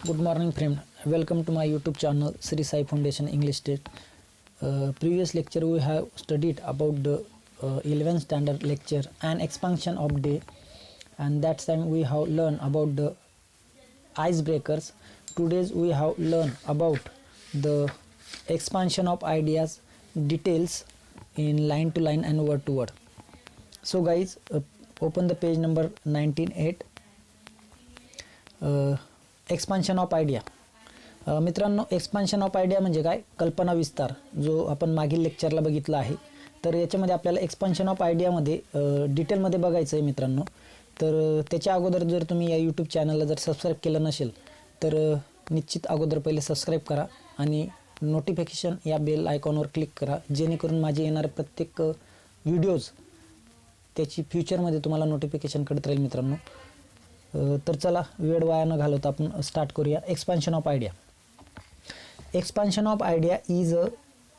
Good morning, friend. Welcome to my YouTube channel, Sri Sai Foundation English State. Previous lecture we have studied about the 11th standard lecture and expansion of day, and that time we have learned about the icebreakers. Today we have learned about the expansion of ideas, details in line to line and word to word. So guys, open the page number 19.8. Expansion of idea. मित्रांनो, expansion of idea म्हणजे काय? कल्पना विस्तार, जो आपण मागील लेक्चरला बघितला आहे. तर याच्यामध्ये आपल्याला एक्सपान्शन ऑफ आयडियामध्ये डिटेलमध्ये बघायचं आहे मित्रांनो. तर त्याच्या अगोदर जर तुम्ही या यूट्यूब चॅनलला जर सबस्क्राईब केलं नसेल तर निश्चित अगोदर पहिले सबस्क्राईब करा आणि नोटिफिकेशन या बेल आयकॉनवर क्लिक करा, जेणेकरून माझे येणारे प्रत्येक व्हिडिओज त्याची फ्युचरमध्ये तुम्हाला नोटिफिकेशन कळत राहील मित्रांनो. तर चला वेळ वाया न घालवता आपण स्टार्ट करूया. Expansion of idea. Expansion of idea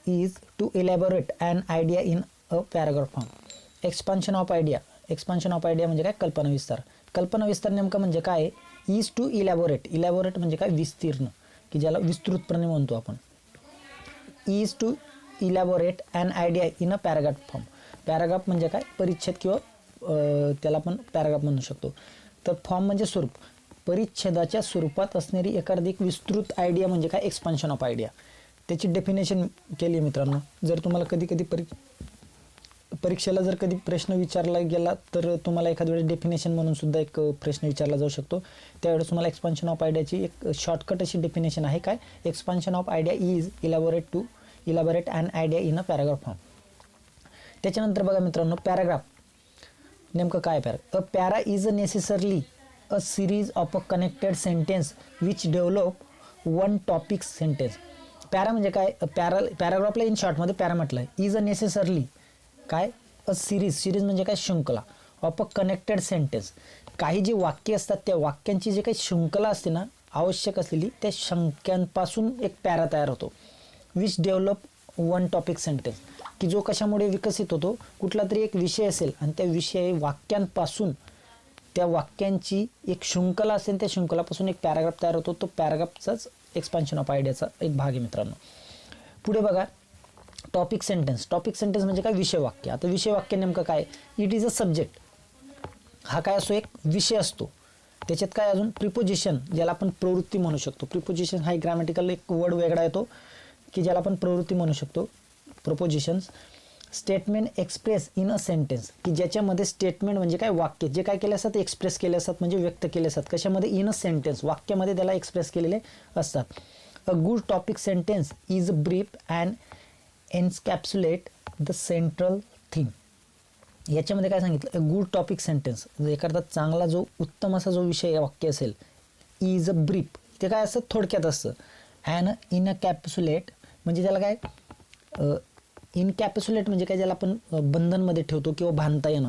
is to elaborate an idea in a paragraph form. Expansion of idea म्हणजे काय? कल्पना विस्तार. कल्पना विस्तार नेमका म्हणजे काय? Is to elaborate. इलॅबोरेट म्हणजे काय? विस्तीर्ण, की ज्याला विस्तृतपणे म्हणतो आपण. Is to elaborate an idea in a paragraph form. Paragraph म्हणजे काय? परिच्छेद किंवा त्याला आपण पॅराग्राफ म्हणू शकतो. तर फॉर्म म्हणजे स्वरूप. परिच्छेदाच्या स्वरूपात असणारी एकाधिक विस्तृत आयडिया म्हणजे काय? Expansion of idea. त्याची डेफिनेशन केली मित्रांनो. जर तुम्हाला कधी परीक्षेला जर कधी प्रश्न विचारला गेला तर तुम्हाला एखाद्या वेळेस डेफिनेशन म्हणून सुद्धा एक प्रश्न विचारला जाऊ शकतो. त्यावेळेस तुम्हाला एक्सपान्शन ऑफ आयडियाची एक शॉर्टकट अशी डेफिनेशन आहे. काय? Expansion of idea is elaborate an idea in a paragraph form. त्याच्यानंतर बघा मित्रांनो, पॅराग्राफ नेमकं काय? A para is necessarily a series of a connected sentence which develop one topic sentence. Para म्हणजे काय? पॅराग्राफला इन शॉर्टमध्ये पॅरा म्हटलं आहे. इज अ नेसेसरली काय? अ सिरीज म्हणजे काय? शृंखला ऑफ अ कनेक्टेड सेंटेन्स. काही जी वाक्य असतात त्या वाक्यांची जी काही शृंखला असते ना, आवश्यक असलेली, त्या शंक्यांपासून एक पॅरा तयार होतो. Which develop one topic sentence, की जो कशामुळे विकसित होतो? कुठला तरी एक विषय असेल आणि त्या विषय वाक्यांपासून, त्या वाक्यांची एक शृंखला असेल, त्या शृंखलापासून एक पॅराग्राफ तयार होतो. तो पॅराग्राफचाच एक्सपान्शन ऑफ आयडियाचा एक भाग आहे मित्रांनो. पुढे बघा, टॉपिक सेंटेन्स. टॉपिक सेंटेन्स म्हणजे काय? विषय वाक्य. आता विषय वाक्य नेमकं काय? It is a subject. हा काय असतो? एक विषय असतो. त्याच्यात काय अजून? प्रिपोजिशन, ज्याला आपण प्रवृत्ती म्हणू शकतो. प्रिपोजिशन हा एक ग्रामॅटिकल एक वर्ड वेगळा येतो, की ज्याला आपण प्रवृत्ती म्हणू शकतो. Propositions. Statement express in a sentence, की ज्याच्यामध्ये स्टेटमेंट म्हणजे काय? वाक्य जे काय केले असतात एक्सप्रेस केले असतात, म्हणजे व्यक्त केले असतात. कशामध्ये? इन अ सेंटेन्स, वाक्यामध्ये त्याला एक्सप्रेस केलेले असतात. A good topic sentence is brief and encapsulate the central theme. याच्यामध्ये काय सांगितलं? अ गुड टॉपिक सेंटेन्स, एखादा चांगला जो उत्तम असा जो विषय वाक्य असेल, इज अ ब्रीफ, ते काय असतं? थोडक्यात असतं. अँड इनकॅप्सुलेट म्हणजे त्याला काय? इनकॅप्सुलेट म्हणजे काय? ज्याला आपण बंधनमध्ये ठेवतो किंवा बांधता येणं,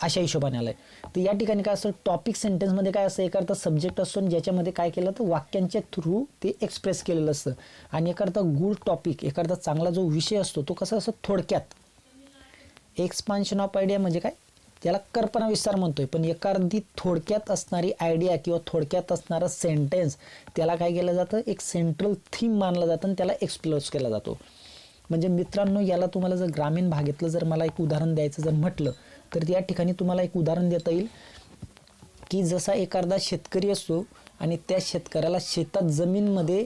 अशा हिशोबाने आलं आहे. तर या ठिकाणी काय असतं? टॉपिक सेंटेन्समध्ये काय असतं? एखादा सब्जेक्ट असतो आणि ज्याच्यामध्ये काय केलं तर वाक्यांच्या थ्रू ते एक्सप्रेस केलेलं असतं. आणि एखादा गुड टॉपिक, एखादा चांगला जो विषय असतो तो कसा असतो? थोडक्यात. एक्सपान्शन ऑफ आयडिया म्हणजे काय? त्याला कल्पना विस्तार म्हणतोय, पण एखादी थोडक्यात असणारी आयडिया किंवा थोडक्यात असणारा सेंटेन्स, त्याला काय केलं जातं? एक सेंट्रल थीम मानलं जातं आणि त्याला एक्सप्लोर केला जातो. म्हणजे मित्रांनो, याला तुम्हाला जर ग्रामीण भागातलं जर मला एक उदाहरण द्यायचं जर म्हटलं तर या ठिकाणी तुम्हाला एक उदाहरण देता येईल, की जसा एखादा शेतकरी असतो आणि त्या शेतकऱ्याला शेतात जमीनमध्ये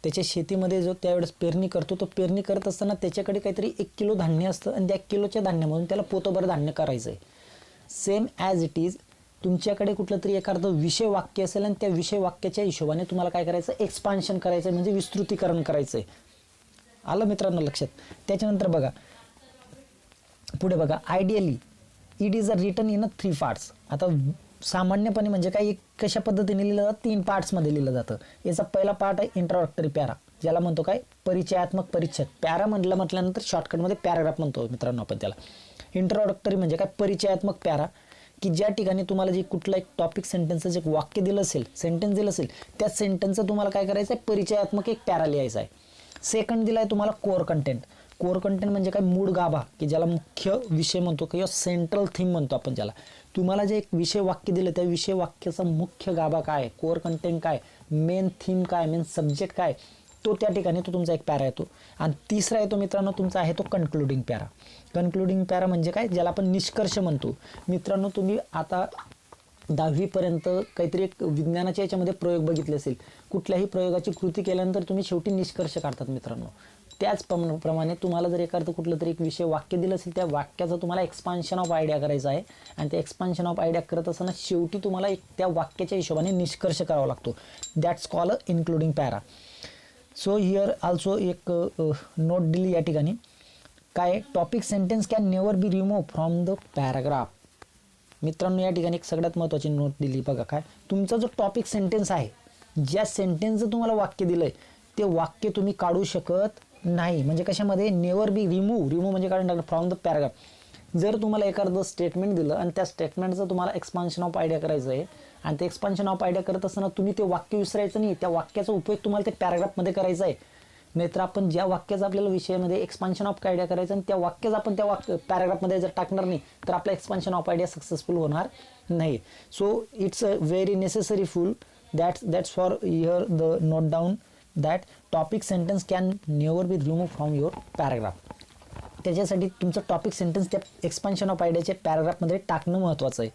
त्याच्या शेतीमध्ये जो त्यावेळेस पेरणी करतो, तो पेरणी करत असताना त्याच्याकडे काहीतरी 1 किलो धान्य असतं आणि त्या 1 किलोच्या धान्यामधून त्याला पोतभर धान्य करायचं आहे. सेम ॲज इट इज तुमच्याकडे कुठलं तरी एखादं विषय वाक्य असेल आणि त्या विषय वाक्याच्या हिशोबाने तुम्हाला काय करायचं? एक्सपान्शन करायचं, म्हणजे विस्तृतीकरण करायचं आहे. आलं मित्रांनो लक्षात? त्याच्यानंतर बघा, पुढे बघा, ideally it is a written in a 3 parts. आता सामान्यपणे म्हणजे काय? कशा पद्धतीने लिहिलं जातं? 3 पार्ट्समध्ये लिहिलं जातं. याचा पहिला पार्ट आहे इंट्रोडक्टरी पॅरा, ज्याला म्हणतो काय? परिचयात्मक परिच्छेद. पॅरा म्हटल्यानंतर शॉर्टकटमध्ये पॅराग्राफ म्हणतो मित्रांनो आपण त्याला. इंट्रोडक्टरी म्हणजे काय? परिचयात्मक पॅरा, की ज्या ठिकाणी तुम्हाला जे कुठला एक टॉपिक सेंटेन्सचं जे वाक्य दिलं असेल, सेंटेन्स दिलं असेल, त्या सेंटेन्सचं तुम्हाला काय करायचं आहे? परिचयात्मक एक पॅरा लिहायचा आहे. सेकंड दिला आहे तुम्हाला कोअर कंटेंट. कोर कंटेंट म्हणजे काय, मूळ गाभा, की ज्याला मुख्य विषय म्हणतो किंवा सेंट्रल थीम म्हणतो आपण ज्याला. तुम्हाला जे एक विषय वाक्य दिलं त्या विषय वाक्याचा मुख्य गाभा काय, कोर कंटेंट काय, मेन थीम काय, मेन सब्जेक्ट काय, तो त्या ठिकाणी तो तुमचा एक पॅरा येतो. आणि तिसरा येतो मित्रांनो तुमचा आहे तो कन्क्लुडिंग पॅरा. कन्क्लुडिंग पॅरा म्हणजे काय, ज्याला आपण निष्कर्ष म्हणतो. मित्रांनो तुम्ही आता 10वीपर्यंत काहीतरी एक विज्ञानाच्या याच्यामध्ये प्रयोग बघितले असेल, कुठल्याही प्रयोगाची कृती केल्यानंतर तुम्ही शेवटी निष्कर्ष काढतात मित्रांनो. त्याचप्रमाणे तुम्हाला जर एखादं कुठलं तरी एक विषय वाक्य दिलं असेल, त्या वाक्याचं तुम्हाला एक्सपान्शन ऑफ आयडिया करायचं आहे. आणि ते एक्सपान्शन ऑफ आयडिया करत असताना शेवटी तुम्हाला एक त्या वाक्याच्या हिशोबाने निष्कर्ष करावा लागतो. That's call including para. So here also एक नोट दिली या ठिकाणी, काय, topic sentence can never be remove from the paragraph. मित्रांनो या ठिकाणी एक सगळ्यात महत्त्वाची नोट दिली बघा, काय, तुमचा जो टॉपिक सेंटेन्स आहे, ज्या सेंटेन्सचं तुम्हाला वाक्य दिलंय ते वाक्य तुम्ही काढू शकत नाही. म्हणजे कशामध्ये, नेवर बी रिमूव्ह म्हणजे काढून टाकलं फ्रॉम द पॅराग्राफ. जर तुम्हाला एखादं स्टेटमेंट दिलं आणि त्या स्टेटमेंटचं तुम्हाला एक्सपान्शन ऑफ आयडिया करायचं आहे आणि ते एक्सपान्शन ऑफ आयडिया करत असताना तुम्ही ते वाक्य विसरायचं नाही, त्या वाक्याचा उपयोग तुम्हाला ते पॅराग्राफमध्ये करायचा आहे. नाहीतर आपण ज्या वाक्याचा आपल्याला विषयामध्ये एक्सपान्शन ऑफ आयडिया करायचं आणि त्या वाक्याचं आपण त्या पॅराग्राफमध्ये जर टाकणार नाही तर आपला एक्सपान्शन ऑफ आयडिया सक्सेसफुल होणार नाही. So it's a very necessary full that's for here the note down that topic sentence can never be remove from your paragraph. त्याच्यासाठी तुमचं टॉपिक सेंटेन्स त्या एक्सपान्शन ऑफ आयडियाच्या पॅराग्राफमध्ये टाकणं महत्त्वाचं आहे.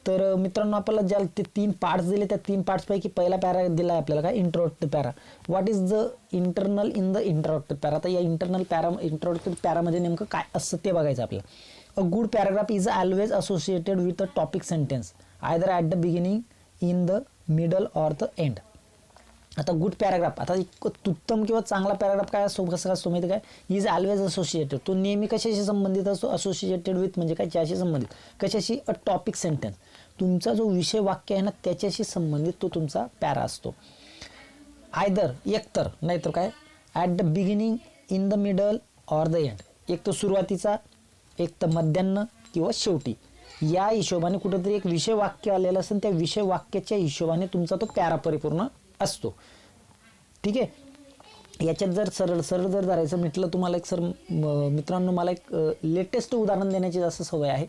तर मित्रांनो आपल्याला ज्या ते 3 पार्ट्स दिले त्या 3 पार्ट्सपैकी पहिला पॅरा दिला आहे आपल्याला काय, introductory para. What is the internal in the introductory para. आता या इंट्रोडक्टरी पॅरामध्ये नेमकं काय असतं ते बघायचं आपल्याला. A good paragraph is always associated with a topic sentence either at the beginning, in the middle or the end. आता good paragraph, आता उत्तम किंवा चांगला पॅराग्राफ काय असतो, कसं असतो माहिती काय, इज ऑलवेज असोसिएटेड, तो नेहमी कशाशी संबंधित असतो, असोसिएटेड विथ म्हणजे काय, ज्याशी संबंधित, कशाशी, अ टॉपिक सेंटेन्स. तुमचा जो विषय वाक्य आहे ना त्याच्याशी संबंधित तो तुमचा पॅरा असतो. आयदर एकतर, नाहीतर काय, at the beginning, in the middle or the end, एक तर सुरुवातीचा, एक तर मध्यान्न किंवा शेवटी. या हिशोबाने कुठेतरी एक विषय वाक्य आलेलं असेल, त्या विषय वाक्याच्या हिशोबाने तुमचा तो पॅरा परिपूर्ण असतो. ठीक आहे. याच्यात जर सरळ जर धरायचं म्हटलं तुम्हाला एक मित्रांनो मला एक लेटेस्ट उदाहरण देण्याची जास्त सवय आहे.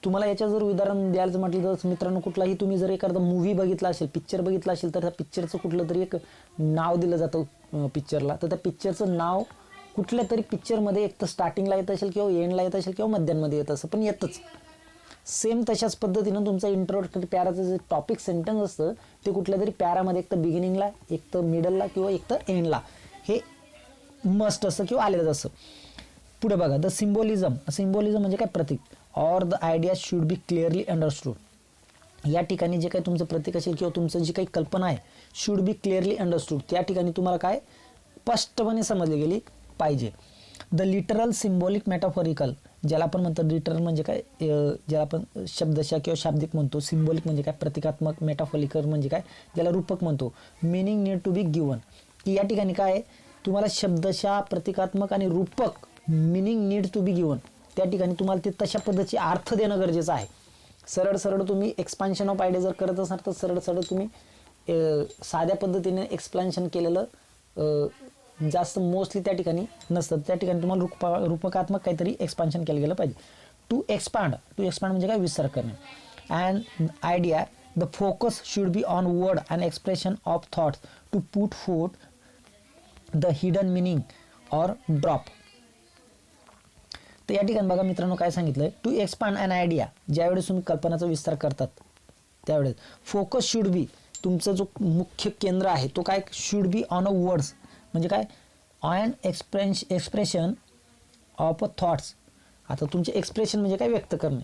तुम्हाला याच्यात जर उदाहरण द्यायचं म्हटलं तर मित्रांनो कुठलाही तुम्ही जर एखादा मूव्ही बघितला असेल, पिक्चर बघितला असेल, तर त्या पिक्चरचं कुठलं तरी एक नाव दिलं जातं पिक्चरला. तर त्या पिक्चरचं नाव कुठल्या तरी पिक्चरमध्ये एक तर स्टार्टिंगला येत असेल किंवा एंडला येत असेल किंवा मध्यांमध्ये येत असेल, पण येतच. सेम तशाच पद्धतीनं तुमचा इंट्रोडक्टरी पॅराचं जे टॉपिक सेंटेन्स असतं ते कुठल्या तरी पॅरामध्ये एक तर बिगिनिंगला, एक तर मिडलला किंवा एक तर एंडला हे मस्ट असतं किंवा आलेलं असतं. पुढे बघा, द सिम्बॉलिझम म्हणजे काय, प्रतीक, or the idea should be clearly understood. या ठिकाणी जे काही तुमचं प्रतीक असेल किंवा तुमचं जी काही कल्पना आहे, शुड बी क्लिअरली अंडरस्टूड, त्या ठिकाणी तुम्हाला काय स्पष्टपणे समजली गेली पाहिजे. द लिटरल, सिम्बॉलिक, मेटाफॉरिकल, ज्याला आपण म्हणतो लिटरल म्हणजे काय, ज्याला आपण शब्दशः किंवा शाब्दिक म्हणतो. सिम्बॉलिक म्हणजे काय, प्रतिकात्मक. मेटाफॉरिकल म्हणजे काय, ज्याला रूपक म्हणतो. Meaning need to be given, की या ठिकाणी काय तुम्हाला शब्दशः, प्रतिकात्मक आणि रूपक meaning need to be given, त्या ठिकाणी तुम्हाला ते तशा पद्धतीचे अर्थ देणं गरजेचं आहे. सरळ तुम्ही एक्सपान्शन ऑफ आयडिया जर करत असाल तर सरळ तुम्ही साध्या पद्धतीने एक्सप्लेनेशन केलेलं जास्त मोस्टली त्या ठिकाणी नसतं. त्या ठिकाणी तुम्हाला रूपकात्मक काहीतरी एक्सपान्शन केलं गेलं पाहिजे. टू एक्सपांड म्हणजे काय, विस्तार करणे. And idea, the focus should be on word and expression of thoughts to put forth the hidden meaning or drop. तर या ठिकाणी बघा मित्रांनो काय सांगितलंय, टू एक्सपांड अन आयडिया, ज्यावेळेस तुम्ही कल्पनाचा विस्तार करतात त्यावेळेस फोकस शुड बी, तुमचा जो मुख्य केंद्र आहे तो काय, should be on a words म्हणजे काय, on expression of a thoughts. आता तुमचे एक्सप्रेशन म्हणजे काय, व्यक्त करणे.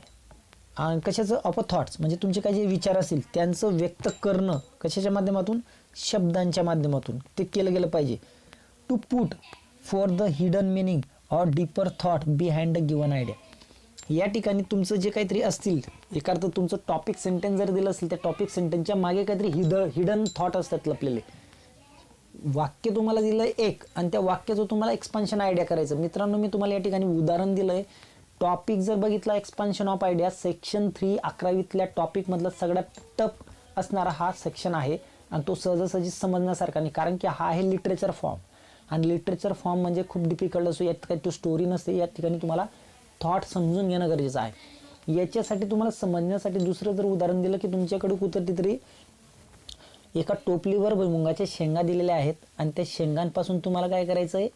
आणि कशाचं, ऑफ अ थॉट्स म्हणजे तुमचे काही जे विचार असतील त्यांचं व्यक्त करणं कशाच्या माध्यमातून, शब्दांच्या माध्यमातून ते केलं गेलं पाहिजे. To put for the hidden meaning or deeper thought behind the given idea. या ठिकाणी तुमचं जे काहीतरी असतील, एखादं तुमचं टॉपिक सेंटेन्स जर दिलं असेल, त्या टॉपिक सेंटेन्सच्या मागे काहीतरी हिडन थॉट असतात लपलेले. वाक्य तुम्हाला दिलं आहे एक आणि त्या वाक्याचं तुम्हाला एक्सपान्शन आयडिया करायचं. मित्रांनो मी तुम्हाला या ठिकाणी उदाहरण दिलं आहे. टॉपिक जर बघितला एक्सपान्शन ऑफ आयडिया, सेक्शन 3 11वीतल्या टॉपिकमधला सगळ्यात टफ असणारा हा सेक्शन आहे आणि तो सहजासहजी समजण्यासारखा नाही, कारण की हा आहे लिटरेचर फॉर्म. आणि लिटरेचर फॉर्म म्हणजे खूप डिफिकल्ट असतो, यात काही तो स्टोरी नसते, या ठिकाणी तुम्हाला थॉट समजून घेणं गरजेचं आहे. याच्यासाठी तुम्हाला समजण्यासाठी दुसरं जर उदाहरण दिलं की तुमच्याकडे कुठेतरी एका टोपलीवर भुईमुगाच्या शेंगा दिलेल्या आहेत आणि त्या शेंगांपासून तुम्हाला काय करायचं आहे,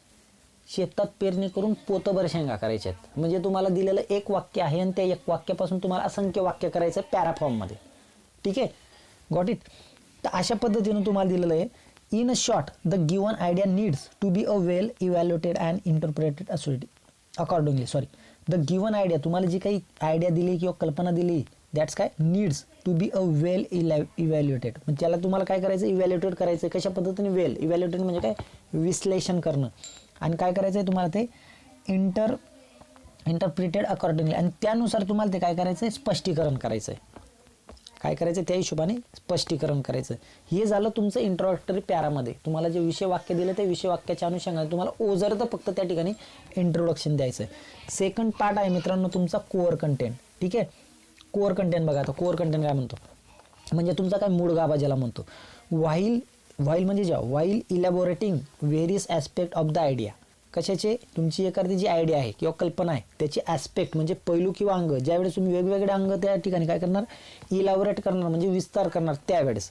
शेतात पेरणी करून पोतभर शेंगा करायच्या आहेत. म्हणजे तुम्हाला दिलेलं एक वाक्य आहे आणि त्या एक वाक्यापासून तुम्हाला असंख्य वाक्य करायचं आहे पॅराफॉर्ममध्ये. ठीक आहे, गॉट इट. तर अशा पद्धतीनं तुम्हाला दिलेलं आहे. In a short the given idea needs to be a well evaluated and interpreted accordingly. The given idea, तुम्हाला जी काही आयडिया दिली किंवा कल्पना दिली, दॅट्स काय needs to be a well evaluated. म्हणजे त्याला तुम्हाला काय करायचं, इव्हॅल्युएटेड करायचं. कशा पद्धतीने, वेल इव्हॅल्युएटेड म्हणजे काय, विश्लेषण करणं. आणि काय करायचं आहे तुम्हाला, ते इंटरप्रिटेड अकॉर्डिंगली, आणि त्यानुसार तुम्हाला ते काय करायचं आहे, स्पष्टीकरण करायचं आहे. काय करायचं, त्या हिशोबाने स्पष्टीकरण करायचं. हे झालं तुमचं इंट्रोडक्टरी पॅरामध्ये. तुम्हाला जे विषय वाक्य दिलं ते विषय वाक्याच्या अनुषंगाने तुम्हाला ओझरतं फक्त त्या ठिकाणी इंट्रोडक्शन द्यायचं आहे. सेकंड पार्ट आहे मित्रांनो तुमचा कोअर कंटेंट. ठीक आहे, कोअर कंटेंट बघा. आता कोअर कंटेंट काय म्हणतो, म्हणजे तुमचा काय मूळ गाभा ज्याला म्हणतो. व्हाईल म्हणजे जेव्हा while elaborating various aspect of the idea. कशाचे, तुमची एखादी जी आयडिया आहे किंवा कल्पना आहे त्याची ॲस्पेक्ट म्हणजे पैलू किंवा अंग, ज्यावेळेस तुम्ही वेगवेगळे अंग त्या ठिकाणी काय करणार, इलॅबोरेट करणार म्हणजे विस्तार करणार त्यावेळेस.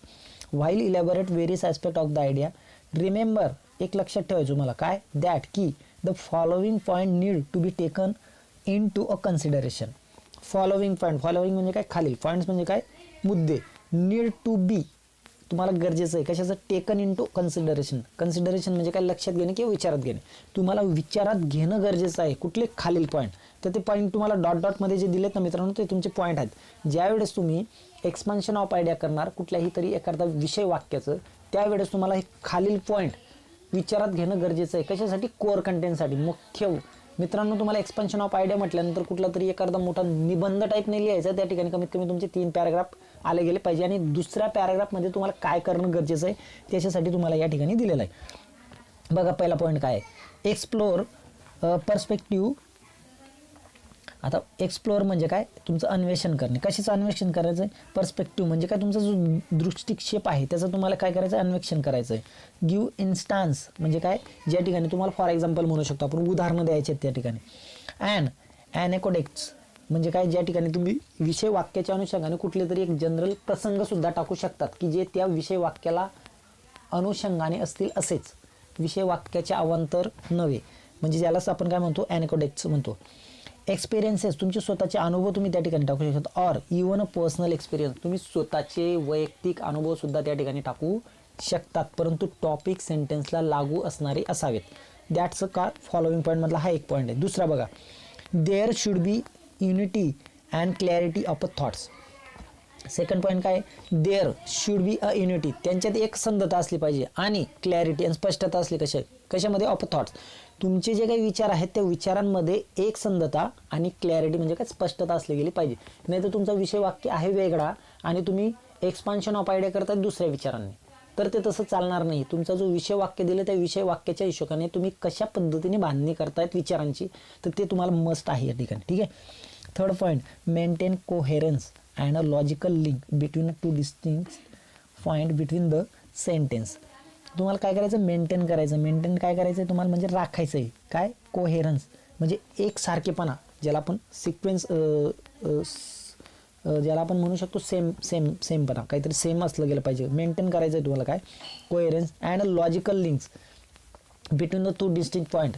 While elaborate various aspect of the idea. Remember, एक लक्षात ठेवायचं तुम्हाला काय, दॅट की the following point need to be taken into a consideration. Following म्हणजे काय, खालील पॉईंट्स म्हणजे काय, मुद्दे. नीड टू बी तुम्हाला गरजेचं आहे, कशाचं, taken into consideration. Consideration म्हणजे काय, लक्षात घेणे किंवा विचारात घेणे. तुम्हाला विचारात घेणं गरजेचं आहे. कुठले, खालील पॉईंट. तर ते पॉईंट तुम्हाला डॉटमध्ये जे दिलेत ना मित्रांनो, ते तुमचे पॉईंट आहेत. ज्यावेळेस तुम्ही एक्सपान्शन ऑफ आयडिया करणार कुठल्याही तरी एखादा विषय वाक्याचं, त्यावेळेस तुम्हाला हे खालील पॉईंट विचारात घेणं गरजेचं आहे. कशासाठी, कोअर कंटेंटसाठी. मुख्य मित्रांनो तुम्हाला एक्सपान्शन ऑफ आयडिया म्हटल्यानंतर कुठला तरी एखादा मोठा निबंध टाईपने लिहायचा, त्या ठिकाणी कमीत कमी तुमचे 3 पॅराग्राफ आले गेले पाहिजे. आणि दुसऱ्या पॅराग्राफमध्ये तुम्हाला काय करणं गरजेचं आहे त्याच्यासाठी तुम्हाला या ठिकाणी दिलेलं आहे. बघा पहिला पॉईंट काय आहे, एक्सप्लोर पर्स्पेक्टिव्ह. आता एक्सप्लोर म्हणजे काय, तुमचं अन्वेषण करणे. कशाचं अन्वेषण करायचं आहे, पर्स्पेक्टिव्ह म्हणजे काय, तुमचा जो दृष्टिक्षेप आहे त्याचं तुम्हाला काय करायचं आहे, अन्वेषण करायचं आहे. गिव्ह इन्स्टान्स म्हणजे काय, ज्या ठिकाणी तुम्हाला फॉर एक्झाम्पल म्हणू शकतो आपण, उदाहरणं द्यायचे आहेत त्या ठिकाणी. अँड ॲनेकोडेक्ट्स म्हणजे काय, ज्या ठिकाणी तुम्ही विषय वाक्याच्या अनुषंगाने कुठले तरी एक जनरल प्रसंग सुद्धा टाकू शकतात की जे त्या विषय वाक्याला अनुषंगाने असतील असेच, विषय वाक्याच्या अवांतर नव्हे. म्हणजे ज्यालाच आपण काय म्हणतो, ॲनेकोडेक्ट्स म्हणतो. एक्सपिरियन्सेस, तुमचे स्वतःचे अनुभव तुम्ही त्या ठिकाणी टाकू शकता. Or even a personal experience, तुम्ही स्वतःचे वैयक्तिक अनुभव सुद्धा त्या ठिकाणी टाकू शकतात, परंतु टॉपिक सेंटेन्सला लागू असणारे असावेत. दॅट्स का फॉलोइंग पॉईंट मधला हा एक पॉईंट आहे. दुसरा बघा, there should be unity and clarity of a thoughts. Second point काय, there should be a unity, त्यांच्यात एक संधता असली पाहिजे आणि क्लॅरिटी आणि स्पष्टता असली. कशामध्ये, ऑफ अ थॉट्स. तुमचे जे काही विचार आहेत त्या विचारांमध्ये एक संधता आणि क्लॅरिटी म्हणजे काय, स्पष्टता असली गेली पाहिजे. नाही तर तुमचा विषय वाक्य आहे वेगळा आणि तुम्ही एक्सपान्शन ऑफ आयडिया करताय दुसऱ्या विचारांनी, तर ते तसं चालणार नाही. तुमचा जो विषय वाक्य दिलं त्या विषय वाक्याच्या हिशोबाने तुम्ही कशा पद्धतीने बांधणी करतायत विचारांची, तर ते तुम्हाला मस्ट आहे या ठिकाणी. ठीक आहे. Third point, maintain coherence and a logical link between two distinct point between the sentence. तुम्हाला काय करायचं, मेंटेन करायचं. मेंटेन काय करायचं आहे तुम्हाला, म्हणजे राखायचं आहे. काय, कोहेरन्स म्हणजे एक सारखेपणा, ज्याला आपण सिक्वेन्स, ज्याला आपण म्हणू शकतो सेमपणा, काहीतरी सेम असलं गेलं पाहिजे. मेंटेन करायचं आहे तुम्हाला काय, coherence and logical links between the 2 distinct point.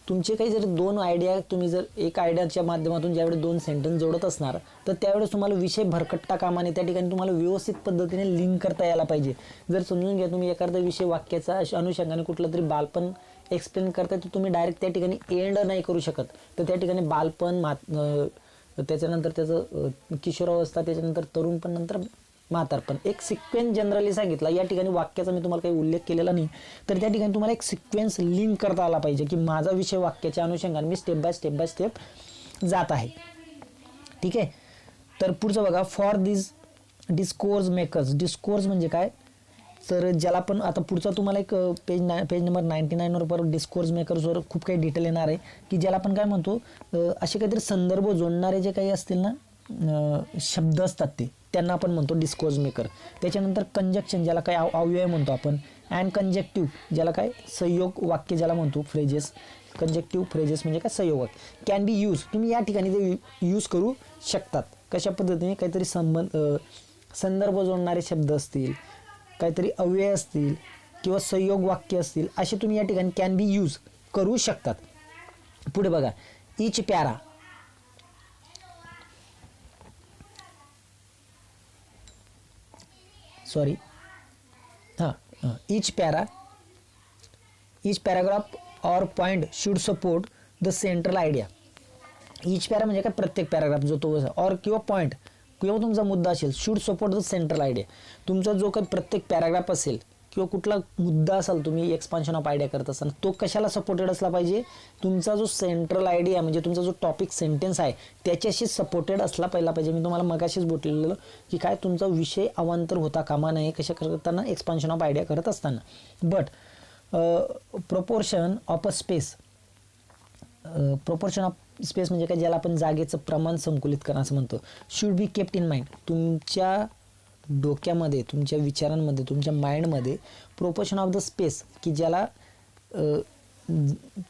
तुमचे काही जर 2 आयडिया, तुम्ही जर एक आयडियाच्या माध्यमातून ज्यावेळेस 2 सेंटेन्स जोडत असणार, तर त्यावेळेस तुम्हाला विषय भरकटता कामा नये. त्या ठिकाणी तुम्हाला व्यवस्थित पद्धतीने लिंक करता यायला पाहिजे. जर समजून घ्या तुम्ही एखादा विषय वाक्याचा अनुषंगाने कुठलं तरी बालपण एक्सप्लेन करताय, तर तुम्ही डायरेक्ट त्या ठिकाणी एंड नाही करू शकत. तर त्या ठिकाणी बालपण, त्याच्यानंतर त्याचं किशोरावस्था, त्याच्यानंतर तरुणपण, नंतर म्हातारपण, एक सिक्वेन्स जनरली सांगितला. या ठिकाणी वाक्याचा मी तुम्हाला काही उल्लेख केलेला नाही, तर त्या ठिकाणी तुम्हाला एक सिक्वेन्स लिंक करता आला पाहिजे की माझा विषय वाक्याच्या अनुषंगाने मी स्टेप बाय स्टेप जात आहे. ठीक आहे. तर पुढचं बघा, for this discourse makers. Discourse म्हणजे काय, तर ज्याला आपण आता पुढचा तुम्हाला एक पेज नंबर 99 वर डिस्कोर्स मेकर्सवर खूप काही डिटेल येणार आहे की ज्याला आपण काय म्हणतो, असे काहीतरी संदर्भ जोडणारे जे काही असतील ना शब्द असतात त्यांना आपण म्हणतो डिस्कोर्स मेकर. त्याच्यानंतर कंजक्शन ज्याला काय अव्यय म्हणतो आपण, अँड कंजेक्टिव्ह ज्याला काय संयोग वाक्य ज्याला म्हणतो, फ्रेजेस. कंजेक्टिव्ह फ्रेजेस म्हणजे काय संयोग वाक्य. कॅन बी यूज, तुम्ही या ठिकाणी ते यूज करू शकतात. कशा पद्धतीने, काहीतरी संदर्भ जोडणारे शब्द असतील, काहीतरी अव्यय असतील किंवा संयोग वाक्य असतील, असे तुम्ही या ठिकाणी कॅन बी यूज करू शकतात. पुढे बघा, each para. Sorry each paragraph or point should support the central idea. each para म्हणजे काय, प्रत्येक पॅराग्राफ जो तो और किंवा पॉईंट किंवा तुमचा मुद्दा असेल, should support the central idea. तुमचा जो काही प्रत्येक पॅराग्राफ असेल किंवा कुठला मुद्दा असाल, तुम्ही एक्सपान्शन ऑफ आयडिया करत असाल, तो कशाला सपोर्टेड असला पाहिजे, तुमचा जो सेंट्रल आयडिया म्हणजे तुमचा जो टॉपिक सेंटेन्स आहे त्याच्याशी सपोर्टेड असला पाहिजे. मी तुम्हाला मगाशीच बोललेलं की काय, तुमचा विषय अवांतर होता कामा नये कशा करताना, एक्सपान्शन ऑफ आयडिया करत असताना. But proportion of a space, proportion of space म्हणजे काय, ज्याला आपण जागेचं प्रमाण संकुलित करणं असं म्हणतो, should be kept in mind. तुमच्या डोक्यामध्ये, तुमच्या विचारांमध्ये, तुमच्या माइंडमध्ये प्रोपोर्शन ऑफ द स्पेस, की ज्याला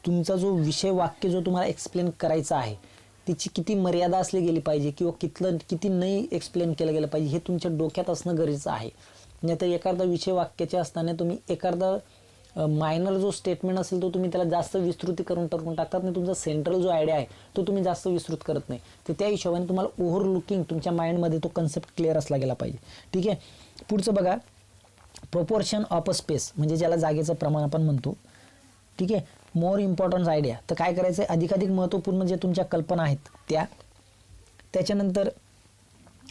तुमचा जो विषय वाक्य जो तुम्हाला एक्सप्लेन करायचा आहे तिची किती मर्यादा असली गेली पाहिजे किंवा किती नाही एक्सप्लेन केलं गेलं पाहिजे, हे तुमच्या डोक्यात असणं गरजेचं आहे. नाहीतर एखादा विषय वाक्याचे असताना तुम्ही एखादा मायनर जो स्टेटमेंट असेल तो तुम्ही त्याला जास्त विस्तृती करून टाकतात नाही, तुमचा सेंट्रल जो आयडिया आहे तो तुम्ही जास्त विस्तृत करत नाही. तर त्या हिशोबाने तुम्हाला ओव्हरलुकिंग तुमच्या माइंडमध्ये तो कन्सेप्ट क्लिअर असला गेला पाहिजे. ठीक आहे. पुढचं बघा, प्रोपोर्शन ऑफ अ स्पेस म्हणजे ज्याला जागेचं प्रमाण आपण म्हणतो. ठीक आहे. मोर इम्पॉर्टन्स आयडिया, तर काय करायचं आहे, अधिकाधिक महत्त्वपूर्ण जे तुमच्या कल्पना आहेत त्या. त्याच्यानंतर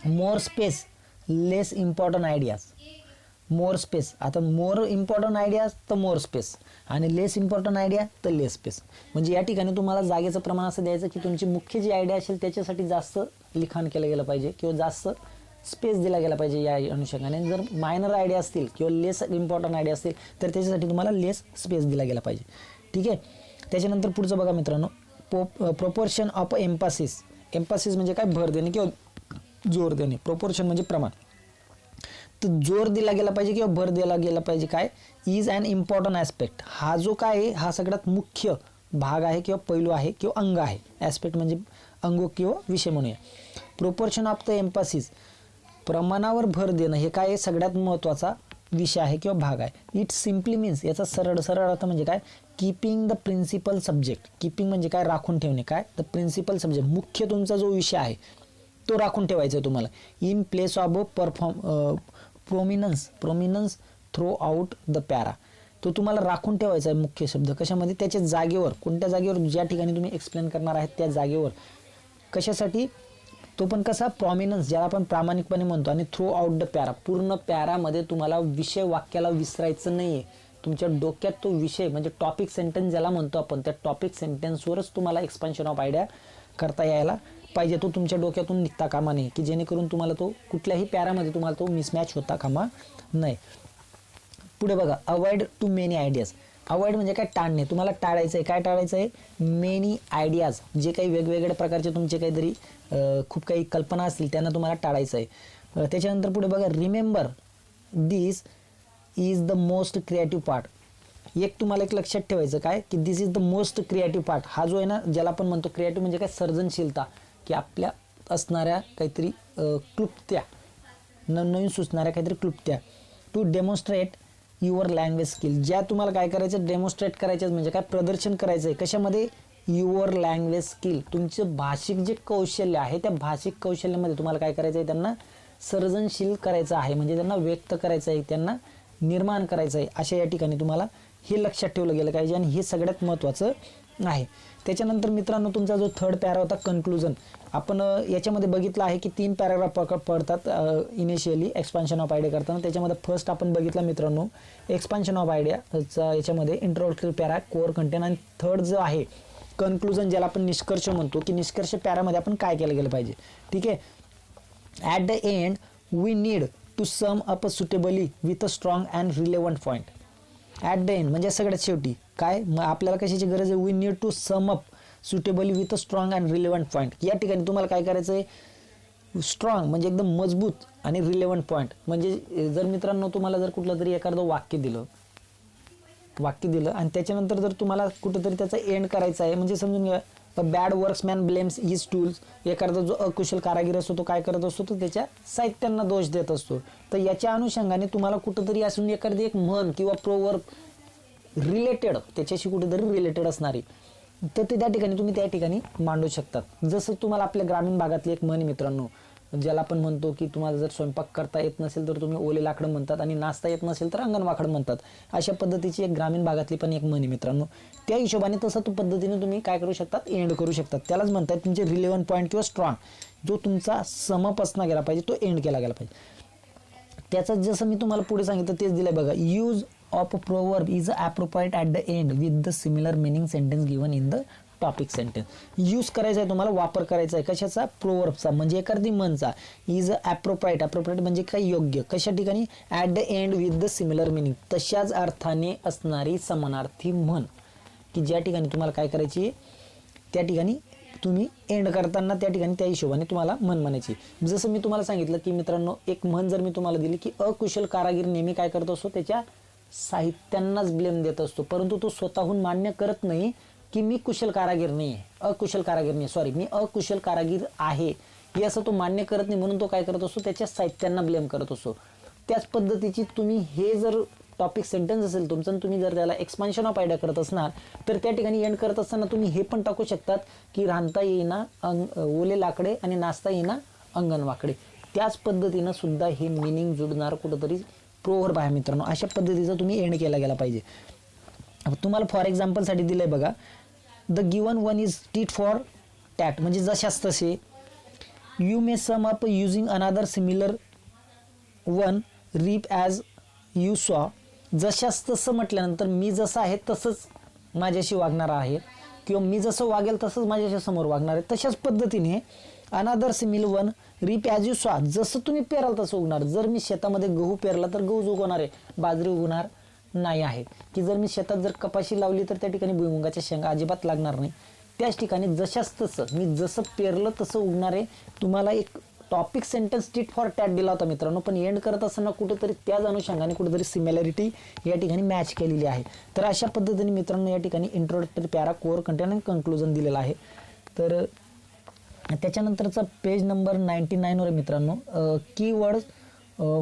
मोर स्पेस लेस इम्पॉर्टंट आयडियाज. मोर स्पेस, आता मोर इम्पॉर्टंट आयडियाज तर मोर स्पेस आणि लेस इम्पॉर्टंट आयडिया तर लेस स्पेस. म्हणजे या ठिकाणी तुम्हाला जागेचं प्रमाण असं द्यायचं की तुमची मुख्य जी आयडिया असेल त्याच्यासाठी जास्त लिखाण केलं गेलं पाहिजे किंवा जास्त स्पेस दिला गेला पाहिजे या अनुषंगाने. जर मायनर आयडिया असतील किंवा लेस इम्पॉर्टंट आयडिया असतील तर त्याच्यासाठी तुम्हाला लेस स्पेस दिला गेला पाहिजे. ठीक आहे. त्याच्यानंतर पुढचं बघा मित्रांनो, प्रोपोर्शन ऑफ एम्फासिस. एम्फासिस म्हणजे काय, भर देणे किंवा जोर देणे. प्रोपोर्शन म्हणजे प्रमाण, तर जोर दिला गेला पाहिजे किंवा भर दिला गेला पाहिजे. काय, इज अन इम्पॉर्टंट ॲस्पेक्ट. हा जो काय आहे हा सगळ्यात मुख्य भाग आहे किंवा पैलू आहे किंवा अंग आहे. ॲस्पेक्ट म्हणजे अंग किंवा विषय म्हणूया. प्रोपोर्शन ऑफ द एम्फासिस, प्रमाणावर भर देणं हे काय सगळ्यात महत्त्वाचा विषय आहे किंवा भाग आहे. इट सिम्पली मीन्स, याचा सरळ अर्थ म्हणजे काय, keeping the principal subject. Keeping म्हणजे काय, राखून ठेवणे. काय, द प्रिन्सिपल सब्जेक्ट, मुख्य तुमचा जो विषय आहे तो राखून ठेवायचा आहे तुम्हाला. In place of prominence throughout the para, तो तुम्हाला राखून ठेवायचा आहे मुख्य शब्द. कशामध्ये, त्याच्या जागेवर, कोणत्या जागेवर, ज्या ठिकाणी तुम्ही एक्सप्लेन करणार आहेत त्या जागेवर. कशासाठी, तो पण कसा, प्रॉमिनन्स ज्याला आपण प्रामाणिकपणे म्हणतो. आणि थ्रू आउट द पॅरा, पूर्ण पॅरामध्ये तुम्हाला विषय वाक्याला विसरायचं नाही आहे. तुमच्या डोक्यात तो विषय म्हणजे टॉपिक सेंटेन्स ज्याला म्हणतो आपण, त्या टॉपिक सेंटेन्सवरच तुम्हाला एक्सपान्शन ऑफ आयडिया करता यायला पाहिजे. तो तुमच्या डोक्यातून निघता कामा नये, की जेणेकरून तुम्हाला तो कुठल्याही पॅरामध्ये तुम्हाला तो मिसमॅच होता कामा नाही. पुढे बघा, avoid too many ideas. Avoid म्हणजे काय, टाळणे. तुम्हाला टाळायचं आहे. काय टाळायचं आहे, मेनी आयडियाज, जे काही वेगवेगळ्या प्रकारचे तुमचे काहीतरी खूप काही कल्पना असतील त्यांना तुम्हाला टाळायचं आहे. त्याच्यानंतर पुढे बघा, remember this is the most creative part. एक तुम्हाला एक लक्षात ठेवायचं काय, की this is the most creative part. हा जो आहे ना, ज्याला आपण म्हणतो क्रिएटिव्ह म्हणजे काय, सर्जनशीलता, की आपल्या असणाऱ्या काहीतरी क्लुप्त्या, नवीन सुचणाऱ्या काहीतरी क्लुप्त्या. To demonstrate your language skill, ज्या तुम्हाला काय करायचं, डेमॉन्स्ट्रेट करायचं म्हणजे काय, प्रदर्शन करायचं आहे. कशामध्ये, युअर लँग्वेज स्किल, तुमचं भाषिक जे कौशल्य आहे त्या भाषिक कौशल्यामध्ये तुम्हाला काय करायचं आहे, त्यांना सर्जनशील करायचं आहे. म्हणजे त्यांना व्यक्त करायचं आहे, त्यांना निर्माण करायचं आहे. अशा या ठिकाणी तुम्हाला हे लक्षात ठेवलं गेलं पाहिजे आणि हे सगळ्यात महत्त्वाचं आहे. त्याच्यानंतर मित्रांनो, तुमचा जो थर्ड पॅरा होता, कन्क्लुजन. आपण याच्यामध्ये बघितलं आहे की 3 पॅराग्राफ पडतात इनिशियली एक्सपान्शन ऑफ आयडिया करताना. त्याच्यामध्ये फर्स्ट आपण बघितला मित्रांनो एक्सपान्शन ऑफ आयडियाचा, याच्यामध्ये इंट्रोडक्टरी पॅरा, कोअर कंटेंट, आणि थर्ड जो आहे कन्क्लुजन, ज्याला आपण निष्कर्ष म्हणतो, की निष्कर्ष पॅरामध्ये आपण काय केलं गेलं पाहिजे. ठीक आहे. At the end we need to sum up suitably with a strong and relevant point. At the end म्हणजे सगळ्यात शेवटी काय, मग आपल्याला कशाची गरज आहे, we need to sum up suitably with a strong and relevant point. या ठिकाणी तुम्हाला काय करायचं आहे, स्ट्रॉंग म्हणजे एकदम मजबूत आणि रिलेव्हंट पॉईंट. म्हणजे जर मित्रांनो तुम्हाला जर कुठलं तरी एखादं वाक्य दिलं आणि त्याच्यानंतर जर तुम्हाला कुठेतरी त्याचा एंड करायचा आहे, म्हणजे समजून घ्या बॅड वर्क्समॅन ब्लेम्स हिज टूल्स. एखादा जो अकुशल कारागीर असतो तो काय करत असतो, तो त्याच्या साहित्यांना दोष देत असतो. तर याच्या अनुषंगाने तुम्हाला कुठेतरी असून एखादी एक म्हण किंवा प्रोवर्ब रिलेटेड, त्याच्याशी कुठेतरी रिलेटेड असणारी, तर ते त्या ठिकाणी तुम्ही त्या ठिकाणी मांडू शकतात. जसं तुम्हाला आपल्या ग्रामीण भागातली एक म्हण मित्रांनो, ज्याला आपण म्हणतो की तुम्हाला जर स्वयंपाक करता येत नसेल तर तुम्ही ओले लाकडं म्हणतात आणि नाचता येत नसेल तर अंगण वाकडं म्हणतात. अशा पद्धतीची एक ग्रामीण भागातली पण एक म्हण मित्रांनो. त्या हिशोबाने तसं पद्धतीने तुम्ही काय करू शकतात, एंड करू शकतात. त्यालाच म्हणतात तुमचे रिलेव्हंट पॉईंट किंवा स्ट्रॉंग, जो तुमचा समपसना गेला पाहिजे तो एंड केला गेला पाहिजे. त्याचं जसं मी तुम्हाला पुढे सांगितलं तेच दिलंय बघा. Use of proverb is appropriate at the end with the similar meaning sentence given in the topic sentence. Use करायचा आहे तुम्हाला, वापर करायचा आहे कशाचा, प्रोवर्बचा म्हणजे एखादी मनचा. इज अप्रोप्रिएट म्हणजे काय, योग्य. कशा ठिकाणी, at the end with the similar meaning, तशाच अर्थाने असणारी समानार्थी म्हण, की ज्या ठिकाणी तुम्हाला काय करायची, त्या ठिकाणी तुम्ही एंड करताना त्या ठिकाणी त्या हिशोबाने तुम्हाला म्हण म्हणायची. जसं मी तुम्हाला सांगितलं की मित्रांनो, एक म्हण जर मी तुम्हाला दिली की अकुशल कारागीर नेहमी काय करत असतो, त्याच्या साहित्यांनाच ब्लेम देत असतो, परंतु तो स्वतःहून मान्य करत नाही की मी कुशल कारागीर नाही आहे, मी अकुशल कारागीर आहे हे असं तो मान्य करत नाही. म्हणून तो काय करत असतो, त्याच्या साहित्यांना ब्लेम करत असतो. त्याच पद्धतीची तुम्ही हे जर टॉपिक सेंटेन्स असेल तुमचं आणि तुम्ही जर त्याला एक्सपान्शन ऑफ आयडिया करत असणार तर त्या ठिकाणी एंड करत असताना तुम्ही हे पण टाकू शकतात की रांधता येईना ओले लाकडे आणि नाचता येईना अंगण वाकडे. त्याच पद्धतीनं सुद्धा हे मिनिंग जुडणार कुठंतरी प्रोवर्ब आहे मित्रांनो. अशा पद्धतीचा तुम्ही एंड केला गेला पाहिजे. तुम्हाला फॉर एक्झाम्पलसाठी दिलंय बघा, the given one is tit for tat, म्हणजे जशाच तसे. You may sum up using another similar one, reap as you sow. जशाच तसं म्हटल्यानंतर मी जसं आहे तसंच माझ्याशी वागणार आहे, किंवा मी जसं वागेल तसंच माझ्याशी समोर वागणार आहे. तशाच पद्धतीने another similar one, reap as you saw, जसं तुम्ही पेराल तसं उगणार. जर मी शेतामध्ये गहू पेरला तर गहूच उगवणार आहे, बाजरी उगवणार नाही आहे. की जर मी शेतात जर कपाशी लावली तर त्या ठिकाणी भुईमुगाच्या शेंगा अजिबात लागणार नाही. त्याच ठिकाणी जशाच तसं मी जसं पेरलं तसं उगणार आहे. तुम्हाला एक topic sentence tit for tat दिला होता मित्रांनो, पण एंड करत असताना कुठेतरी त्याच अनुषंगाने कुठेतरी सिमिलॅरिटी या ठिकाणी मॅच केलेली आहे. तर अशा पद्धतीने मित्रांनो या ठिकाणी इंट्रोडक्टरी पॅरा, कोअर कंटेंट आणि कंक्लुजन दिलेलं आहे. तर त्याच्यानंतरचा पेज नंबर 99 वर मित्रांनो keywords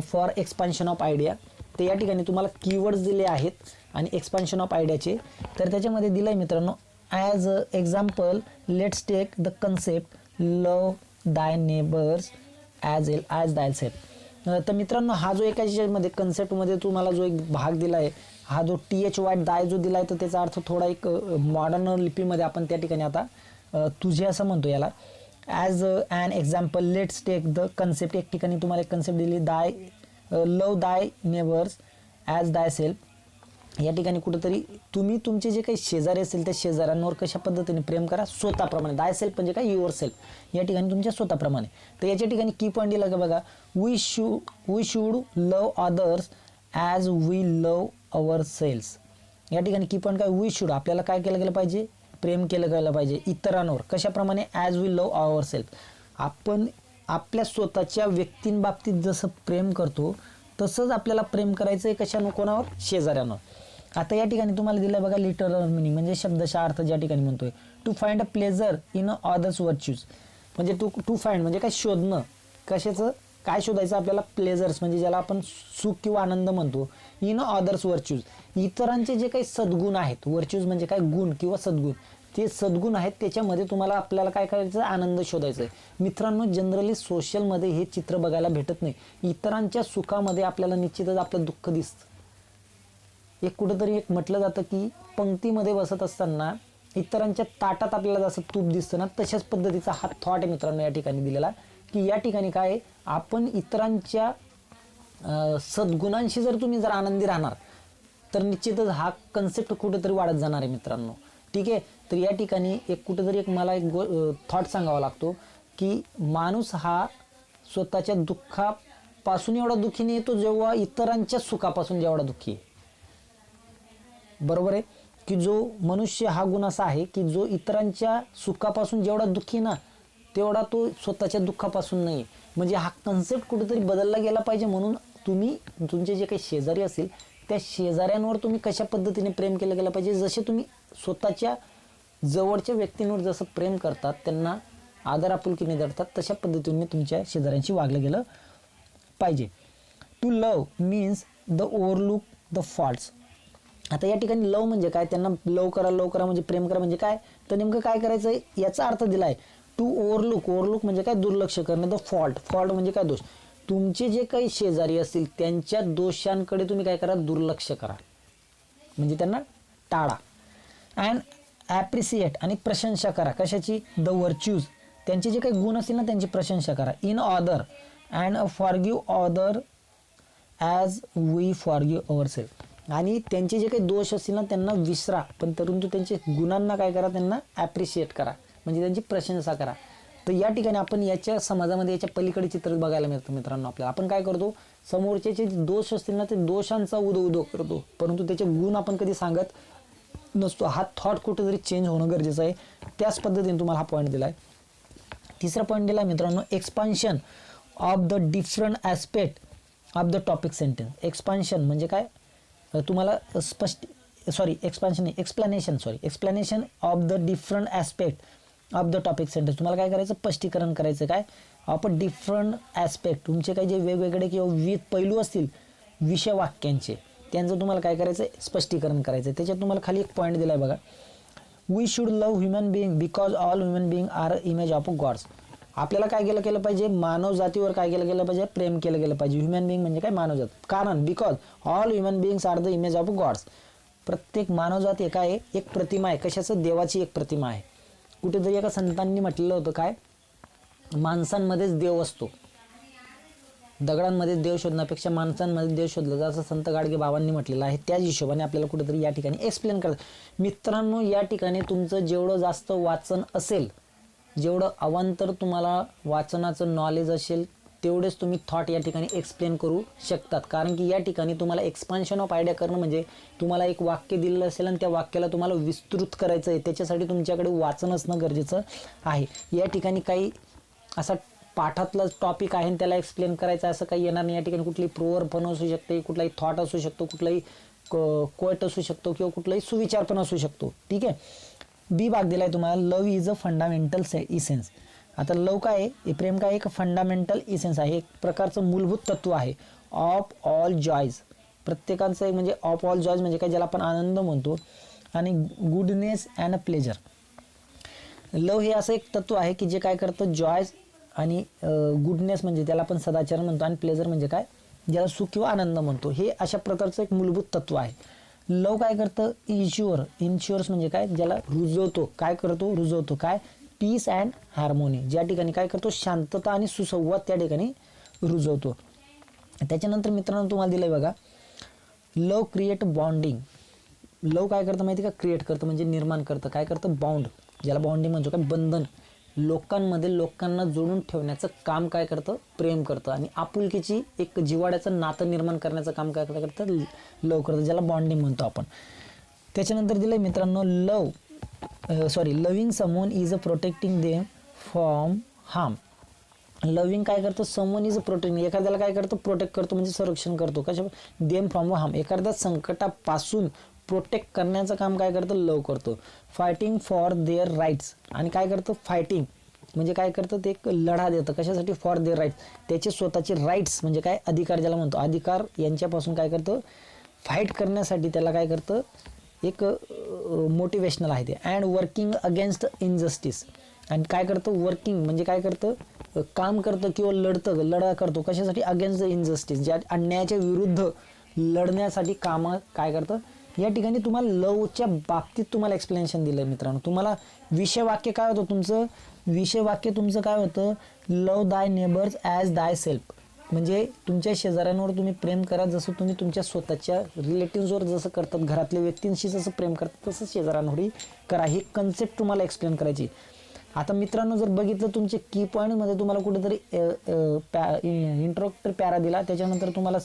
for expansion of idea. ते या ठिकाणी तुम्हाला कीवर्ड्स दिले आहेत आणि एक्सपान्शन ऑफ आयडियाचे. तर त्याच्यामध्ये दिलं आहे मित्रांनो, as example let's take the concept love thy neighbours as दाय सेल्फ. तर मित्रांनो हा जो एका याच्यामध्ये कन्सेप्टमध्ये तुम्हाला जो एक भाग दिला आहे, हा जो THY दाय जो दिला आहे, तर त्याचा अर्थ थोडा एक मॉडर्न लिपीमध्ये आपण त्या ठिकाणी आता तुझे असं म्हणतो याला. As an example let's take the concept, एक ठिकाणी तुम्हाला एक कन्सेप्ट दिली, दाय लव दाय नेबर्स ॲज दाय सेल्फ. या ठिकाणी कुठेतरी तुम्ही तुमचे जे काही शेजारी असेल त्या शेजाऱ्यांवर कशा पद्धतीने प्रेम करा, स्वतःप्रमाणे. दाय सेल्फ म्हणजे काय, युअर सेल्फ, या ठिकाणी तुमच्या स्वतःप्रमाणे. तर याच्या ठिकाणी की पॉईंट दिला का बघा, we should love others as we love our selves. या ठिकाणी की पॉईंट काय, वी शूड, आपल्याला काय केलं गेलं पाहिजे, प्रेम केलं गेलं पाहिजे इतरांवर. कशाप्रमाणे, as we love our self. आपण आपल्या स्वतःच्या व्यक्तींबाबतीत जसं प्रेम करतो तसंच आपल्याला प्रेम करायचं आहे कशा, कोणावर, शेजाऱ्यांवर. आता या ठिकाणी तुम्हाला दिलं बघा लिटरल मिनिंग, म्हणजे शब्दशः अर्थ ज्या ठिकाणी म्हणतोय, to find a pleasure in others virtues. म्हणजे टू फाइंड म्हणजे काय, शोधणं. कशाचं, काय शोधायचं आपल्याला, प्लेजर्स म्हणजे ज्याला आपण सुख किंवा आनंद म्हणतो, इन अदर्स वर्च्यूज, इतरांचे जे काही सद्गुण आहेत. वर्च्यूज म्हणजे काय, गुण किंवा सद्गुण. ते सद्गुण आहेत त्याच्यामध्ये तुम्हाला आपल्याला काय करायचं, आनंद शोधायचा आहे. मित्रांनो जनरली सोशलमध्ये हे चित्र बघायला भेटत नाही. इतरांच्या सुखामध्ये आपल्याला निश्चितच आपलं दुःख दिसतं. एक कुठंतरी एक म्हटलं जातं की पंक्तीमध्ये बसत असताना इतरांच्या ताटात आपल्याला जसं तूप दिसतं ना, तशाच पद्धतीचा हा थॉट आहे मित्रांनो या ठिकाणी दिलेला, की या ठिकाणी काय, आपण इतरांच्या सद्गुणांशी जर तुम्ही जर आनंदी राहणार तर निश्चितच हा कन्सेप्ट कुठेतरी वाढत जाणार आहे मित्रांनो. ठीक आहे. तर या ठिकाणी एक कुठेतरी एक मला एक थॉट सांगावा लागतो की माणूस हा स्वतःच्या दुःखापासून एवढा दुःखी नाही येतो जेव्हा इतरांच्या सुखापासून जेवढा दुःखी आहे. बरोबर आहे की जो मनुष्य हा गुण असा आहे की जो इतरांच्या सुखापासून जेवढा दुःखी ना तेवढा तो स्वतःच्या दुःखापासून नाही. म्हणजे हा कन्सेप्ट कुठेतरी बदलला गेला पाहिजे, म्हणून तुम्ही तुमचे जे काही शेजारी असतील त्या शेजाऱ्यांवर तुम्ही कशा पद्धतीने प्रेम केलं गेलं पाहिजे, जसे तुम्ही स्वतःच्या जवळच्या व्यक्तींवर जसं प्रेम करतात, त्यांना आदर आपुलकीने धरतात, तशा पद्धतीने तुमच्या शेजाऱ्यांशी वागलं गेलं पाहिजे. To love means the overlook the faults. आता या ठिकाणी लव म्हणजे काय, त्यांना लव करा म्हणजे प्रेम करा म्हणजे काय, तर नेमकं काय करायचं आहे याचा अर्थ दिला आहे. टू ओव्हरलुक म्हणजे काय, दुर्लक्ष करणे. द फॉल्ट म्हणजे काय, दोष. तुमचे जे काही शेजारी असतील त्यांच्या दोषांकडे तुम्ही काय करा, दुर्लक्ष करा, म्हणजे त्यांना टाळा. अँड ॲप्रिसिएट आणि प्रशंसा करा. कशाची, द व्हर्च्यूज, त्यांचे जे काही गुण असतील ना त्यांची प्रशंसा करा. In other and forgive other as we forgive ourselves. आणि त्यांचे जे काही दोष असतील ना त्यांना विसरा, पण परंतु त्यांचे गुणांना काय करा, त्यांना ॲप्रिशिएट करा, म्हणजे त्यांची प्रशंसा करा. तर या ठिकाणी आपण याच्या समाजामध्ये याच्या पलीकडे चित्र बघायला मिळतं मित्रांनो. आपल्याला आपण काय करतो, समोरचे दोष असतील ना ते दोषांचा उदो करतो, परंतु त्याचे गुण आपण कधी सांगत नसतो. हा थॉट कुठेतरी चेंज होणं गरजेचं आहे. त्याच पद्धतीने तुम्हाला हा पॉईंट दिला आहे. तिसरा पॉईंट दिला मित्रांनो, expansion of the different aspect of the topic sentence. Expansion म्हणजे काय, तुम्हाला explanation of the different aspect of the topic sentence. तुम्हाला काय करायचं, स्पष्टीकरण करायचं. काय, आपण डिफरंट ॲस्पेक्ट, तुमचे काही जे वेगवेगळे किंवा विविध पैलू असतील विषय वाक्यांचे, त्यांचं तुम्हाला काय करायचं, स्पष्टीकरण करायचं. त्याच्यात तुम्हाला खाली एक पॉईंट दिला आहे बघा, we should love human being because all human being are image of gods. आपल्याला काय केलं पाहिजे, मानव जातीवर काय केलं गेलं पाहिजे, प्रेम केलं गेलं पाहिजे. ह्युमन बिईंग म्हणजे काय, मानवजात. कारण because all human beings are the image of gods. प्रत्येक मानवजात एक आहे, एक प्रतिमा आहे. कशाचं, देवाची एक प्रतिमा आहे. कुठेतरी एका संतांनी म्हटलेलं होतं काय, माणसांमध्येच देव असतो, दगडांमध्ये देव शोधण्यापेक्षा माणसांमध्ये देव शोधला जातं, असं संत गाडगे बाबांनी म्हटलेलं आहे. त्याच हिशोबाने आपल्याला कुठेतरी या ठिकाणी एक्सप्लेन करायचं. मित्रांनो, या ठिकाणी तुमचं जेवढं जास्त वाचन असेल, जेवढं अवांतर तुम्हाला वाचनाचं नॉलेज असेल, तेवढेच तुम्ही थॉट या ठिकाणी एक्सप्लेन करू शकतात. कारण की या ठिकाणी तुम्हाला एक्सपान्शन ऑफ आयडिया करणं म्हणजे तुम्हाला एक वाक्य दिलेलं असेल आणि त्या वाक्याला तुम्हाला विस्तृत करायचं आहे, त्याच्यासाठी तुमच्याकडे वाचन असणं गरजेचं आहे. या ठिकाणी काही असा पाठातला टॉपिक आहे त्याला एक्सप्लेन करायचं असं काही येणार नाही. या ठिकाणी कुठली प्रोवर पण असू शकते, कुठलाही थॉट असू शकतो, कुठलाही कोट असू शकतो किंवा कुठलाही सुविचार पण असू शकतो. ठीक आहे. बी भाग दिलाय तुम्हाला, love is a fundamental essence. आता लव काय आहे, प्रेम काय, एक फंडामेंटल इसेन्स आहे, एक प्रकारचं मूलभूत तत्व आहे. ऑफ ऑल जॉयज, प्रत्येकाचं एक म्हणजे ऑफ ऑल जॉयज म्हणजे काय, ज्याला आपण आनंद म्हणतो. आणि गुडनेस अँड अ प्लेजर. लव हे असं एक तत्व आहे की जे काय करतं, जॉयज आणि गुडनेस म्हणजे त्याला आपण सदाचार म्हणतो, आणि प्लेजर म्हणजे काय, ज्याला सुख किंवा आनंद म्हणतो. हे अशा प्रकारचं एक मूलभूत तत्व आहे. लव काय करतं, इन्श्युअर्स म्हणजे काय, ज्याला रुजवतो. काय करतो, रुजवतो. काय, पीस अँड हार्मोनी, ज्या ठिकाणी काय करतो, शांतता आणि सुसंवाद त्या ठिकाणी रुजवतो. त्याच्यानंतर मित्रांनो तुम्हाला दिलंय बघा, लव क्रिएट बॉन्डिंग. लव काय करतं माहिती का, क्रिएट करतं म्हणजे निर्माण करतं. काय करतं, बॉन्ड, ज्याला बॉन्डिंग म्हणतो, काय, बंधन. लोकांमध्ये लोकांना जोडून ठेवण्याचं काम काय करतं, प्रेम करतं. आणि आपुलकीची एक जिव्हाळ्याचं नातं निर्माण करण्याचं काम काय करतं, लव करतं, ज्याला बॉन्डिंग म्हणतो आपण. त्याच्यानंतर दिलंय मित्रांनो, loving someone is a protecting them from harm. Loving काय करतं, समवन इज अ प्रोटेक्टिंग, एखाद्याला काय करतो, प्रोटेक्ट करतो म्हणजे संरक्षण करतो. कशा, देम फ्रॉम हार्म, एखाद्या संकटापासून प्रोटेक्ट करण्याचं काम काय करतं, लव करतो. फायटिंग फॉर देअर राईट्स, आणि काय करतं, फायटिंग म्हणजे काय करतं, ते एक लढा देतं. कशासाठी, फॉर देअर राईट्स, त्याचे स्वतःचे राईट्स म्हणजे काय, अधिकार ज्याला म्हणतो, अधिकार यांच्यापासून काय करतं, फाईट करण्यासाठी त्याला काय करतं, एक मोटिवेशनल आहे ते. अँड वर्किंग अगेन्स्ट इनजस्टिस, आणि काय करतं, वर्किंग म्हणजे काय करतं, काम करतं किंवा लढा करतो. कशासाठी, अगेन्स्ट द इनजस्टिस, ज्या अन्यायाच्या विरुद्ध लढण्यासाठी काम काय करतं. या ठिकाणी तुम्हाला लवच्या बाबतीत तुम्हाला एक्सप्लेनेशन दिलं मित्रांनो. तुम्हाला विषय वाक्य काय होतं तुमचं, विषय वाक्य तुमचं काय होतं, लव दाय नेबर्स ॲज दाय सेल्फ, म्हणजे तुमच्या शेजाऱ्यांवर तुम्ही प्रेम करा जसं तुम्ही तुमच्या स्वतःच्या रिलेटिव्हजवर जसं करतात, घरातल्या व्यक्तींशी जसं प्रेम करतात तसं शेजाऱ्यांवरही करा. ही कन्सेप्ट तुम्हाला एक्सप्लेन करायची. आता मित्रांनो जर बघितलं तुमचे की पॉईंटमध्ये तुम्हाला कुठेतरी इंट्रोडक्टरी पॅरा दिला, त्याच्यानंतर तुम्हाला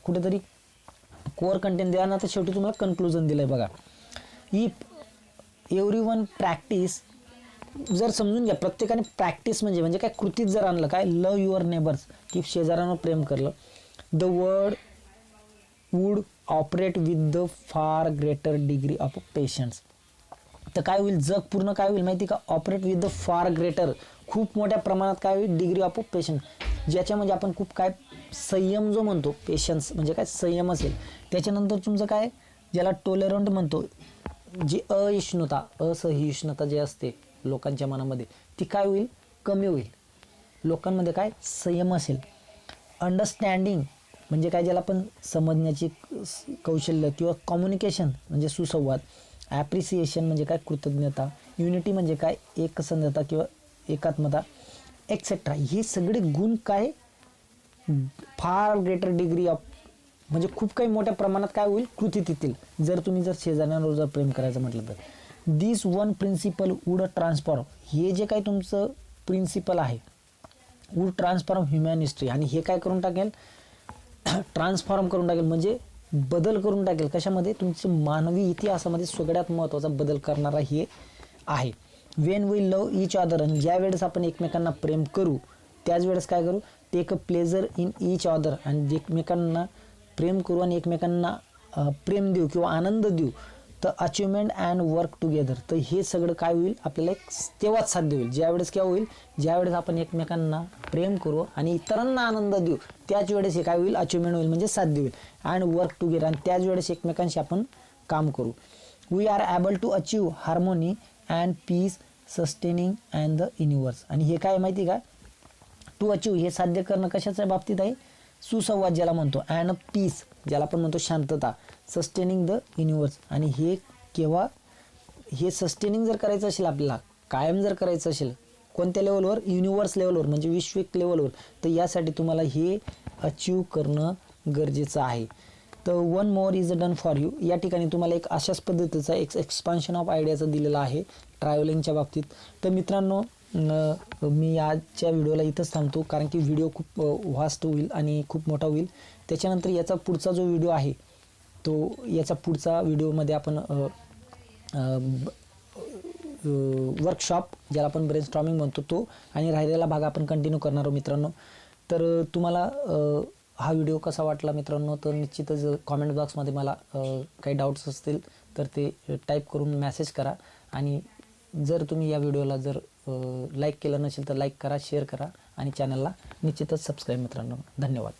कुठेतरी कोअर कंटेंट दिला ना, तर शेवटी तुम्हाला कन्क्लुजन दिलंय बघा. इफ एव्हरीवन प्रॅक्टिस जर समजून घ्या, प्रत्येकाने प्रॅक्टिस म्हणजे काय कृतीत जर आणलं, काय लव युअर नेबर्स, की शेजाऱ्यांवर प्रेम करलं, the word would operate with the far greater degree of patience. तर काय होईल, जग पूर्ण काय होईल माहिती का, operate with the far greater, खूप मोठ्या प्रमाणात काय होईल, डिग्री ऑफ पेशन्स, ज्याच्यामध्ये आपण खूप काय संयम जो म्हणतो, पेशन्स म्हणजे काय संयम असेल. त्याच्यानंतर तुमचं काय, ज्याला टोलरंट म्हणतो, जी असहिष्णुता जे असते लोकांच्या मनामध्ये, ती काय होईल, कमी होईल. लोकांमध्ये काय संयम असेल. अंडरस्टँडिंग म्हणजे काय, ज्याला आपण समजण्याची कौशल्य किंवा कम्युनिकेशन म्हणजे सुसंवाद. ॲप्रिसिएशन म्हणजे काय, कृतज्ञता. युनिटी म्हणजे काय, एकसंधता किंवा एकात्मता एक्सेट्रा. हे सगळे गुण काय, फार ग्रेटर डिग्री ऑफ म्हणजे खूप काही मोठ्या प्रमाणात काय होईल, कृतीत येतील जर तुम्ही शेजाऱ्यांवर जर प्रेम करायचं म्हटलं तर. दिस वन प्रिन्सिपल वूड ट्रान्सफॉर्म, हे जे काही तुमचं प्रिन्सिपल आहे, वूड ट्रान्सफॉर्म ह्युमन हिस्ट्री, आणि हे काय करून टाकेल, ट्रान्सफॉर्म करून टाकेल म्हणजे बदल करून टाकेल. कशामध्ये, तुमच्या मानवी इतिहासामध्ये सगळ्यात महत्त्वाचा बदल करणारा हे आहे. When we love each other, आणि ज्या वेळेस आपण एकमेकांना प्रेम करू त्याच वेळेस काय करू, take a pleasure in each other, आणि एकमेकांना प्रेम करू आणि एकमेकांना प्रेम देऊ किंवा आनंद देऊ. तर अचिव्हमेंट अँड वर्क टुगेदर, तर हे सगळं काय होईल आपल्याला एक तेव्हाच साध्य होईल. ज्यावेळेस केव्हा होईल, ज्यावेळेस आपण एकमेकांना प्रेम करू आणि इतरांना आनंद देऊ, त्याच वेळेस हे काय होईल, अचिव्हमेंट होईल म्हणजे साध्य होईल. अँड वर्क टुगेदर, आणि त्याच वेळेस एकमेकांशी आपण काम करू. We are able to achieve harmony and peace sustaining and the universe, आणि हे काय माहिती का, टू अचीव हे साध्य करणं कशाच्या बाबतीत आहे, सुसंवाद ज्याला म्हणतो, अँड पीस ज्याला आपण म्हणतो शांतता, सस्टेनिंग द युनिवर्स. आणि हे केव्हा, हे सस्टेनिंग जर करायचं असेल आपल्याला, कायम जर करायचं असेल कोणत्या लेवलवर, युनिवर्स लेवलवर म्हणजे विश्विक लेवलवर, तर यासाठी तुम्हाला हे अचीव करणं गरजेचं आहे. तर one more is done for you, या ठिकाणी तुम्हाला एक अशाच पद्धतीचा एक एक्सपान्शन ऑफ आयडियाचं दिलेलं आहे ट्रॅव्हलिंगच्या बाबतीत. तर मित्रांनो, मी आजच्या व्हिडिओला इथंच थांबतो, कारण की व्हिडिओ खूप व्हास्ट होईल आणि खूप मोठा होईल. त्याच्यानंतर याचा पुढचा जो व्हिडिओ आहे, तो याचा पुढचा व्हिडिओमध्ये आपण वर्कशॉप ज्याला आपण ब्रेनस्टॉर्मिंग म्हणतो तो, आणि राहिलेला भाग आपण कंटिन्यू करणार आहोत मित्रांनो. तर तुम्हाला हा व्हिडिओ कसा वाटला मित्रांनो, तर निश्चितच कॉमेंट बॉक्समध्ये मला काही डाऊट्स असतील तर ते टाईप करून मेसेज करा. आणि जर तुम्ही या व्हिडिओला जर लाईक केलं नसेल तर लाईक करा, शेअर करा, आणि चॅनलला निश्चितच सबस्क्राईब मित्रांनो. धन्यवाद.